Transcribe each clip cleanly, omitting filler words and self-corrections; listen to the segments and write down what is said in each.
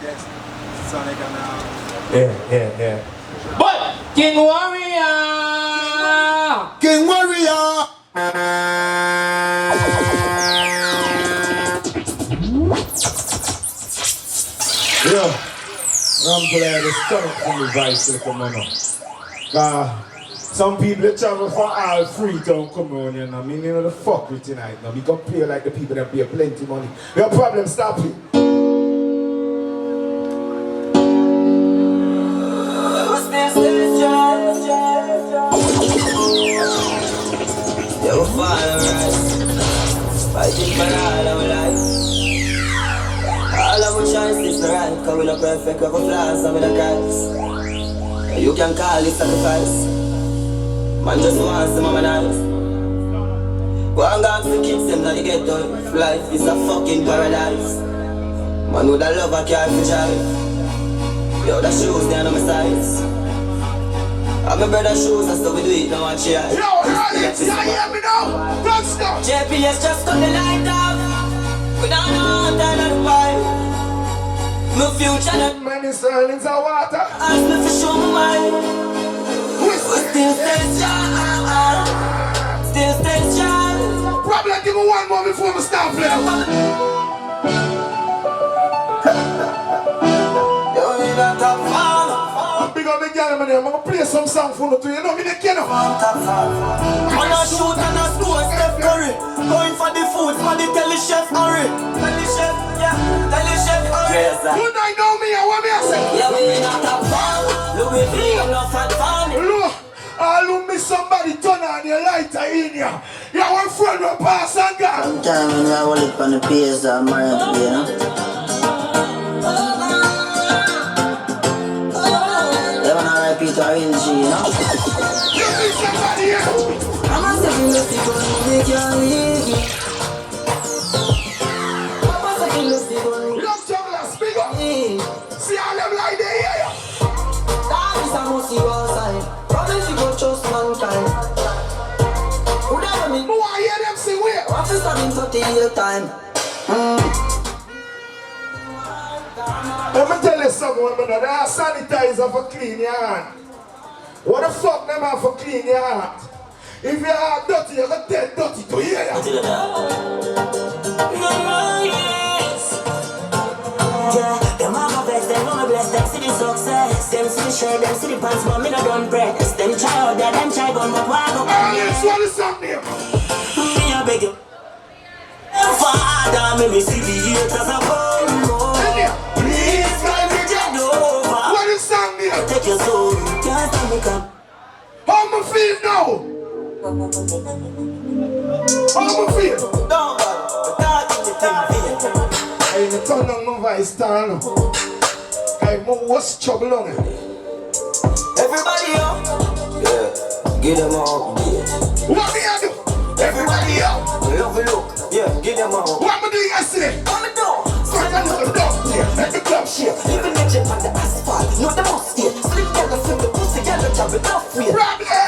Sonic and Yeah. But King Warrior! King Warrior! Yeah, I'm glad it's coming from the vice to come on up. Some people that travel for all free don't come on here now. I mean, you know the fuck with tonight now. We gonna pay like the people that pay plenty money. Your problem, stop it. Yo, fire, fighting for all our life. All of our choices are right, cause we're not perfect, we have flaws and we're not guys. You can call it sacrifice. Man just wants some of my nice. Go and go for kids them that they get done. Life is a fucking paradise. Man with a love I can't drive. Yo, the shoes they are on my sides. I'm my brother's shoes, that's how we do it, no one cheer. Yo, Alex, you hear me now? Don't stop. JPS just cut the light off. We don't know how to why. My future not Many silence of water. ask me for show my mind. We still stay strong. Still stay strong. Probably give me one more before we start playing. Yo, we not top farm. Big up the girl, man. I'm gonna play some song for you. You know me, they can't. On a shoot and a score, Steph Curry. Going for the food, for the tell the chef hurry. Tell the chef, yeah, tell the chef hurry. You don't know me, I want me to say. Yeah, we not top farm. Louis V, I'm not fat farm. Look, I'll miss somebody turn on your lighter in here. You one friend will pass and go. Sometimes when I hold it on the pace, I'm married to be, you know. They wanna repeat our energy, you know. You see somebody here? I'm a second lucky gun, they can't leave me. I'm a second lucky gun. Love junglers, big up. See all them like they hear you. That is a musty outside. Probably she go trust mankind. Who never mean? Who I hear them sing where? What is that in 30 year time? Let me tell you something, women. There are sanitizer for clean your hand. What the fuck them have for clean your heart? If your heart dirty, you're gonna tell dirty to hear you. Yeah, them have a best, them wanna bless, them see the success. Them see the shade, them see the pants, but me not done press. Them try out there, them try gun, but why go? Alex, what is up there? Me a beg you. Father, me receive the haters a bumbo. Please, guys, me jump. What is up there? Take your soul, can't stand me come. How me feel now? How me feel? Don't bother, talk in the thing. I turn on my voice down. I what's trouble on it? Everybody up. Yeah, give them all. What me I do? Everybody up. Love you look. Yeah, give them all. What me do yesterday? What me do? Start a little dog here. Let the club shake. Even the jet on the asphalt. No, the most here. Slip yellow, flip the pussy, yellow, jab it off way. Problem!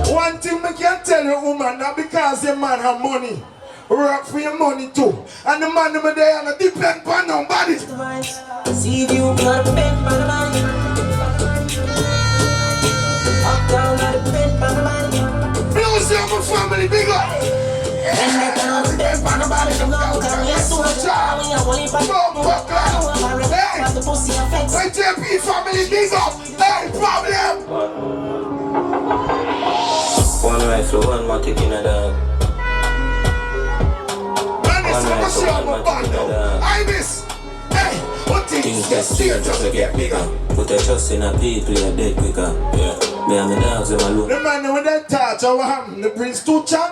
One thing I can tell you, woman, not because your man have money. Work for your money too. And the man over there and depend on nobody. See you got a bed by the money. Up down at the bed by the money. Blue my family, big up! And they can't bed by the body. I'm not carrying a sword. I'm only by the pussy effects. My JP family, big up! Hey, problem! One rifle, one matic in a dog. Man, it's I'm a show my band now. I miss! Hey, what things get serious to get bigger? Put a trust in a people, you're dead quicker. Yeah. Me and my dogs, them alone. The man with that touch, what happened? The Prince 2 Chan?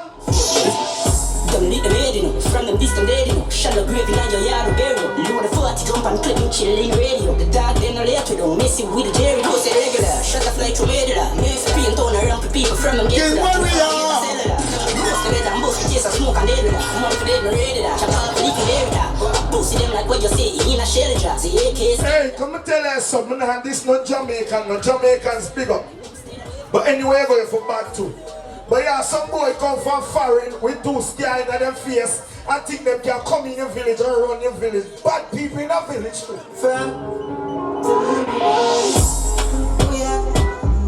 Them need them head, you know. From them distant dead, you know. Shallow grave in your yard of burial. Load the 40 jump and clip and chill in radio. The dog then no later, don't mess it with the Jerry. No say regular, shut up like tomato. Next paint on around for people from them get to that. Most of it and bust the case of smoke and they like what you say, in a shell jar. The AKs. Hey, come and tell us something, and this not Jamaican, no Jamaicans big up. But anyway, I go for bad too. But yeah, some boy come from foreign with two sky in their face and think them can come in your village and run your village. Bad people in a village too.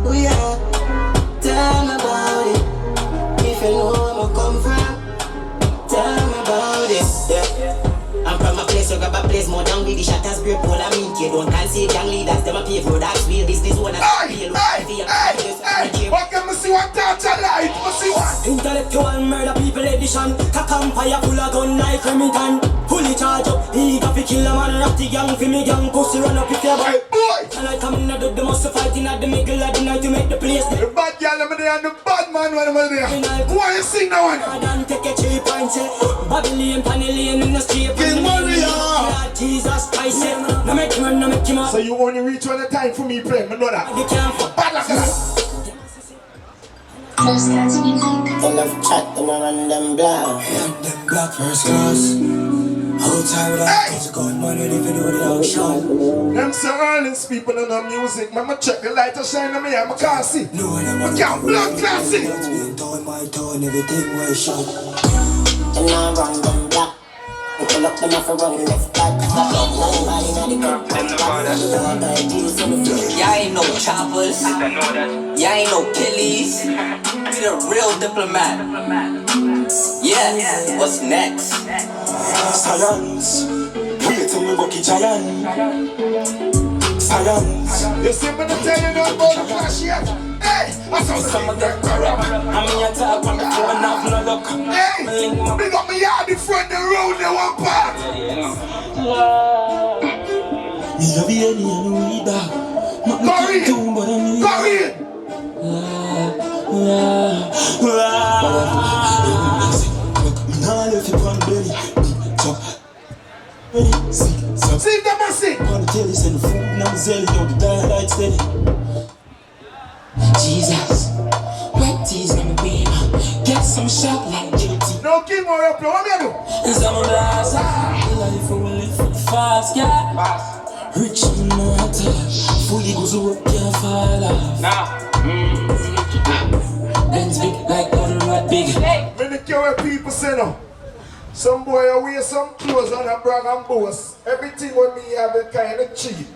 We are. Tell me about it. If you know where I come from, tell me about it. Yeah. I'm from a place, you grab a place more down with the shatters, break all I mean, you don't can see young leaders, them a pay for that wheel, this one a Hey, what can we see what touch a light? We see what? Intellectual murder people edition. Campfire full of gun like Remington. Fully charge up, he got to kill a man. Rock the gang, for me gang, pussy run up if you Hey, boy! and I come in and do the most fighting at the middle of the night to make the place. The bad girl over there and the bad man over there. Why you sing that one? I don't take a cheap and say Babylon, Panellian in the street. King Warrior! Jesus Christ, no make him run, no make him up. So you only reach one at a time for me play, I know that. You can't Bad like that. I love chat and I run them black. them black first class. Outside with that, it's a good money, if you do the whole show. Them Sir people in the music, man, I check the light to shine on me, I can't see. No one ever I can't blood classy. It's being done, my tone, everything was shot. And I run them black. We pull up them off a run left back. Nobody not the gun. Y'all ain't no choppers. Y'all ain't no killies. We the real diplomat. Yeah, what's next? Science, wait till we go kill giant. Science. You see me to tell you no about the flash yet? Hey, I saw some get corrupt. I'm in your talk when I'm going off no luck. Hey, big up me yard in front the road, they want part. Me have any and we back. Go in, go in. Me nah left you on belly. See them and sing. On the telly, send the food, now the zelly, yo, the daylight steady. Jesus, wet teas on the beam. Get some shot like JT. No king more up, what me do? It's on the last life, we live fast, yeah. Rich in no matter, fully goes up, can't fall off. Benz big like other rat big. Many care people say no. Some boy wear some clothes and a brag and boast. Everything with me have a kind of cheap.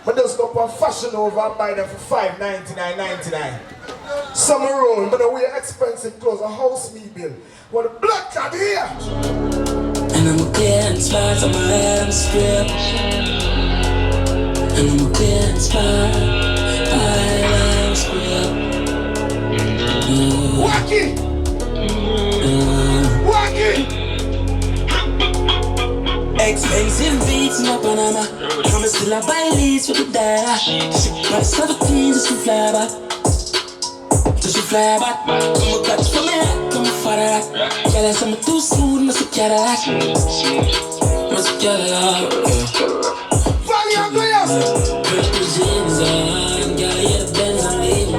But just go for fashion over and buy them for $5.99.99. Some roll, but I wear expensive clothes, a house me bill. What the blood clot here? And I'm a clear and smart, I'm a hand strip. And I'm a clear and smart, I'm strip. Wacky! Wacky! Expensive beats in my Panama. I'm still a buy leads for the data. Price 17 just to fly back. Just to fly back. Come a catch for me, come a father that. Yeah, that's I'm too smooth, must have carried that. Must have carried that. Valley and Goyas! Represents on, gotta get a Benz and leave.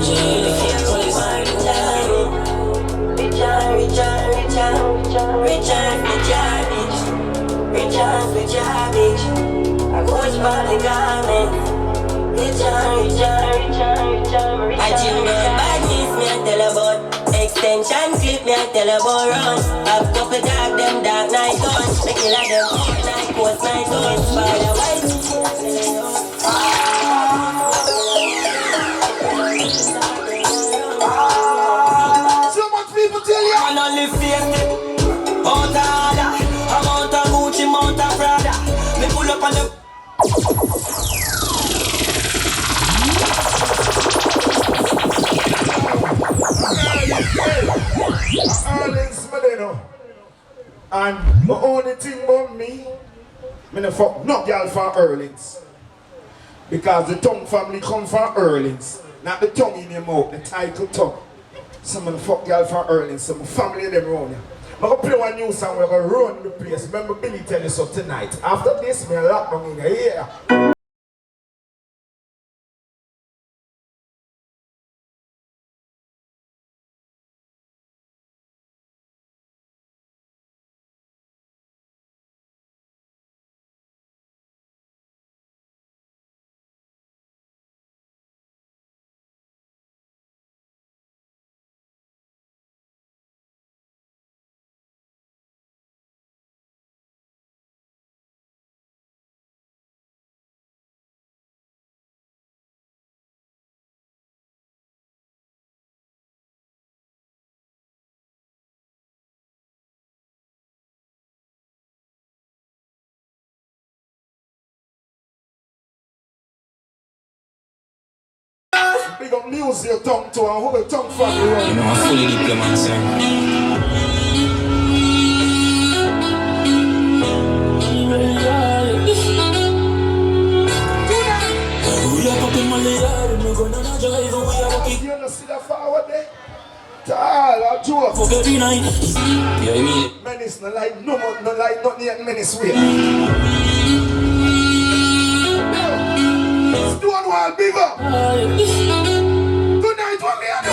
I goes by the garment. I chill me bad kiss me I tell about extension clip me I tell about run. Have couple dark them dark night guns. Me kill a them night post night guns. Spider white. So much people tell you. Man only face out of order. Amount of Gucci, amount of Prada. Me pull up on the Arlen's Medeno. And the only thing about me no fuck no girl from Erlings. Because the tongue family come from Erlings. Not the tongue in your mouth, the title tongue. Some of the fuck girl from Erlings, some family of them around here. I'm going to play one new song, we're going to run the place. Remember Billy tell you so tonight. After this, me lock down in here. big up music your tongue to and who the tongue from you run. You know, I'm fully diplomat, sir. You don't see that forward there? I'll joke. For every night. Yeah, you mean it? Menace, no like no more, no like nothing yet menace way. Stonewall, big up. Tonight, what me I do?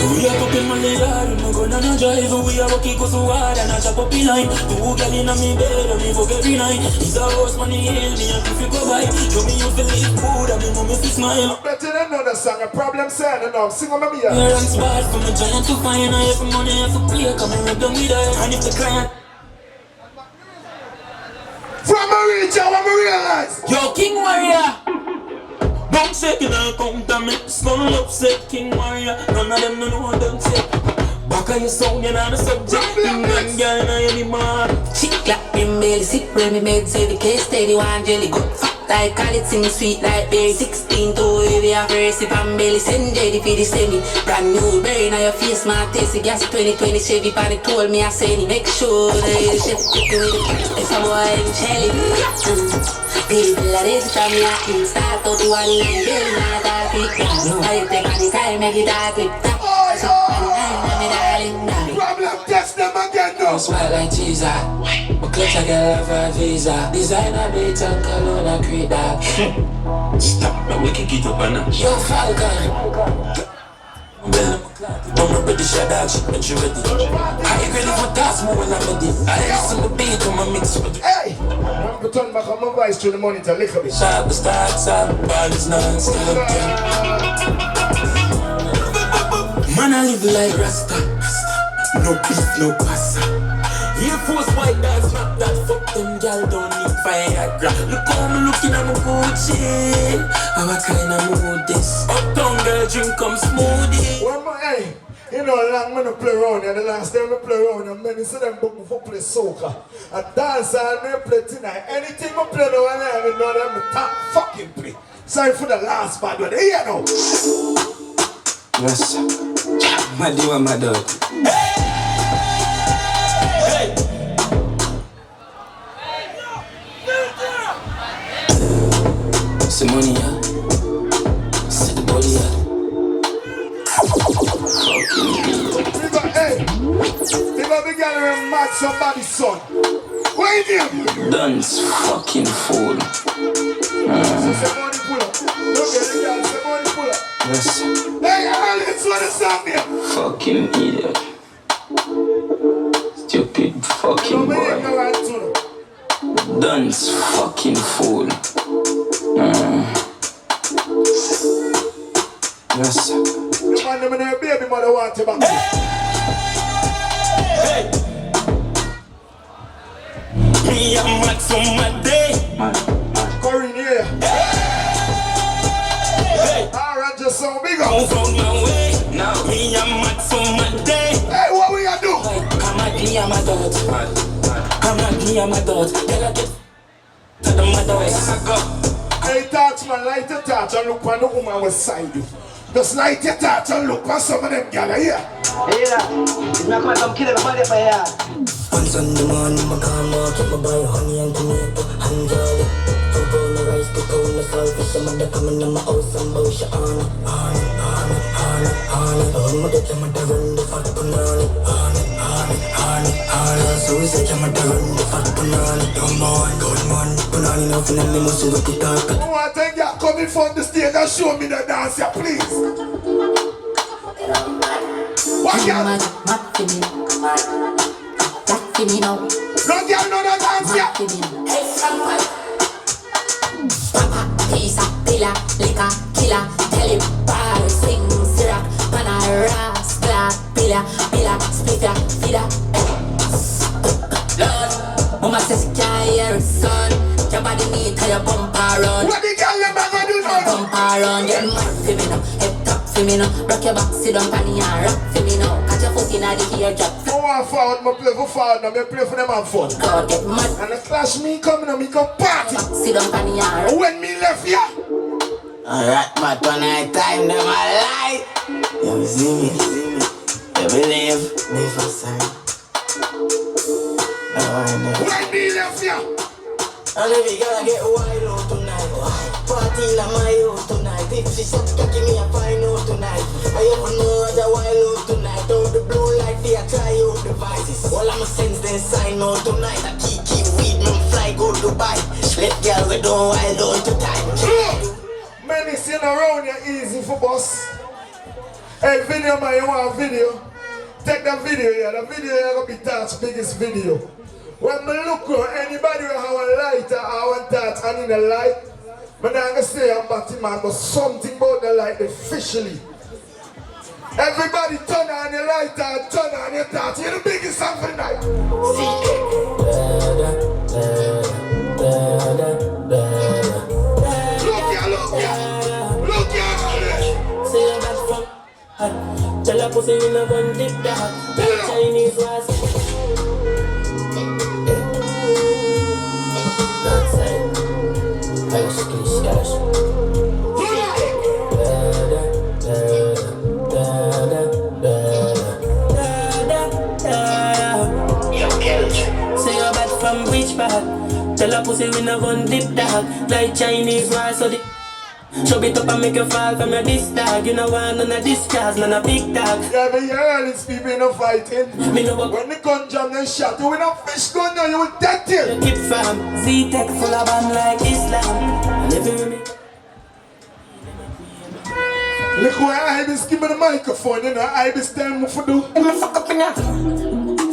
We are up in my yard, no gun and no drive. We are walking go so hard and I chop up in line. Two girl in me bed and me fuck every night. It's a house money hail me and if you go by. Show me you feel live good and me mummy fi smile. Better than another song, a problem saying enough. Sing on me here. Here and spot from a giant to fine. I have money, I have to play, come and rub them with her. And if the client from a reach, I want to realize. Yo, King Warrior! Don't shake it and come to me. Skull upset, King Warrior. None of them know what don't say. Back of your sound, you're not a subject. England girl, now you're the man. Chick clap, me belly, sick, me made say the case steady, one jelly good. Fat like call sing sweet like berry. 16 to heavy, a first if I'm belly. Send jelly for the semi. Brand new berry, now your face, my taste. Gas 2020 Chevy, pan it told me I say make sure that the chef cooking with it. If I'm boy in jelly. People are ready from me, I can start out the one in the belly, not that quick. I take on the time, make it that quick. Problem test them again now. Smile like cheese, but clutch a girl for a visa. Designer beats and cologne a create that. Stop, now we can get up on that. Yo, Falcon. I'm a British dog, she when she ready. I ain't ready for task, more when I'm ready. I listen to beat on my mix with it. Hey! I'm going to turn back on my voice to the monitor a little bit. Sharp the start, ball is non-stop. Man, I live like Rasta. No beef, no pasta. Air Force white dance, not that fuck them gal don't need Viagra. Look how me looking at my Gucci. How I kinda mood this. Uptown girl drink come smoothie. One more, hey, you know, long man I play around here. The last time I play around, and many of them book me for play soccer. I dance and I play tonight. Anything I play now and I know them top fucking play. Sorry for the last bad one. Here now. Yes, my dear, my dog. Hey! It's the money, yeah. It's the body, yeah. Hey, they got the girl and match somebody's son. Where you? Duns fucking fool. Somebody pull up. Look at the girl, somebody pull up. Yes. Hey, let's want to song here. Fucking idiot. Stupid fucking boy. Duns fucking fool. Yes. The man them and their baby mother want you back. Hey! Me and Max on my day. Corinne here. Hey! Alright, just so big up. Move out my way. Now me and Max on my day. Hey, what we gonna do? Come at me and my dog. Come at me and my dog. Tell her get to the mother. Hey, touch man, light your touch and look on the woman with side you. Just light your touch and look on some of them gal here. Hey, it's not going to come kill everybody for you. On Sunday morning, I come out, get my boy honey and tomato, and jelly. Two pound of rice, 2 pound of saltfish, I'm under coming in my house and bullshit on it. I'm gonna get my run the fat banana. So we say, I'm gonna run the fat banana. Come on, banana enough and then they must have it up. I want to get coming from the stage and show me the dance here, please. What girl? Mad for me, that for me now. No girl, no dance here. Mad for me. Hey, someone. Papa, pizza, pillar, liquor, killer. Tell him, bar, sing, syrup, banana, rascal, pillar, splitter, feeder. Lord, mama says she can't hear her son. Your body need to your bumper run. What the girl them a do now? Bumper run, get mad for me now. Head top for me now. Rock your back, sit down, panty and rock for me now. Catch your foot in the ear drop. I want forward, I play for forward now. I play for them and fun. God, get mad. And the clash me coming and me come party. Sit down, panty and rock. When me left here, Alright, but tonight time them a lie. You see me, you believe me for certain. When me left ya? And if you gotta get wild out tonight, party in my house tonight. If she suck, give me a fine out tonight. I ever know the wild out tonight. Out the blue light, they try out devices. All I'm sense then sign out tonight. I keep weed, man fly go Dubai. Let girl we don't wild out to time. Many sitting around you easy for boss. Hey, video man, you want a video? Take that video here. The video here gonna be Tat's biggest video. When I look at anybody who have a lighter or one touch and in a light, I'm not gonna say I'm batty man, but something about the light officially. Everybody turn on your lighter, turn on your touch. You're the biggest song for the night. Look here. Say you're back from tell a pussy in a gun dip that like Chinese was. That side I was kiss cash. Say you're back from which part? Tell a pussy in a gun dip that like Chinese was. So the show it up and make you fall from your disc tag. You know want none of this cars, none of big tag. Yeah, but you're all these people in a fighting. Me know what When the gun jam and shot, you with a fish gun now, you will dead till. you keep fam. Z-Tech full of band like Islam. And every me Look where Ibis give me the microphone, you know, Ibis tell me for do. fuck up in that.